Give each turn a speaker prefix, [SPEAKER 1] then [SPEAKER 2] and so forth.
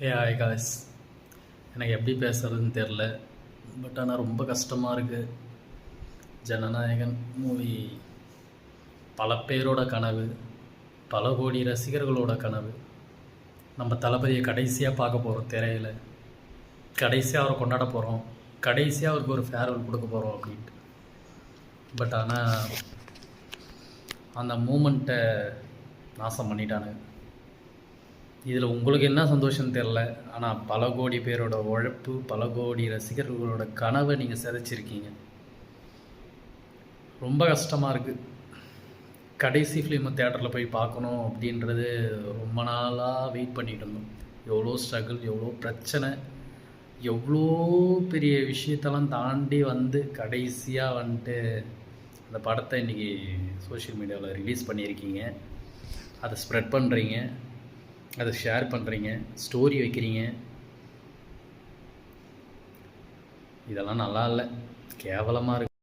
[SPEAKER 1] Hi guys. எனக்கு எப்படி பேசுகிறதுன்னு தெரில. பட் ஆனால் ரொம்ப கஷ்டமாக இருக்குது. ஜனநாயகன் மூவி பல பேரோட கனவு, பல கோடி ரசிகர்களோட கனவு. நம்ம தளபதியை கடைசியாக பார்க்க போகிறோம் திரையில். கடைசியாக அவரை கொண்டாட போகிறோம். கடைசியாக அவருக்கு ஒரு ஃபேர்வெல் கொடுக்க போகிறோம் அப்படின்ட்டு. பட் ஆனால் அந்த மூமெண்ட்டை நாசம் பண்ணிட்டானுங்க. இதில் உங்களுக்கு என்ன சந்தோஷம்னு தெரில. ஆனால் பல கோடி பேரோட உழைப்பு, பல கோடி ரசிகர்களோட கனவை நீங்கள் சிதைச்சிருக்கீங்க. ரொம்ப கஷ்டமாக இருக்குது. கடைசி ஃபிலிமை தேட்டரில் போய் பார்க்கணும் அப்படின்றது ரொம்ப நாளாக வெயிட் பண்ணிகிட்டு இருந்தோம். எவ்வளோ ஸ்ட்ரகிள், எவ்வளோ பிரச்சனை, எவ்வளோ பெரிய விஷயத்தெல்லாம் தாண்டி வந்து கடைசியாக வந்துட்டு அந்த படத்தை இன்றைக்கி சோஷியல் மீடியாவில் ரிலீஸ் பண்ணியிருக்கீங்க. அதை ஸ்ப்ரெட் பண்ணுறீங்க, அதை ஷேர் பண்ணுறீங்க, ஸ்டோரி வைக்கிறீங்க. இதெல்லாம் நல்லா இல்லை, கேவலமாக இருக்குது.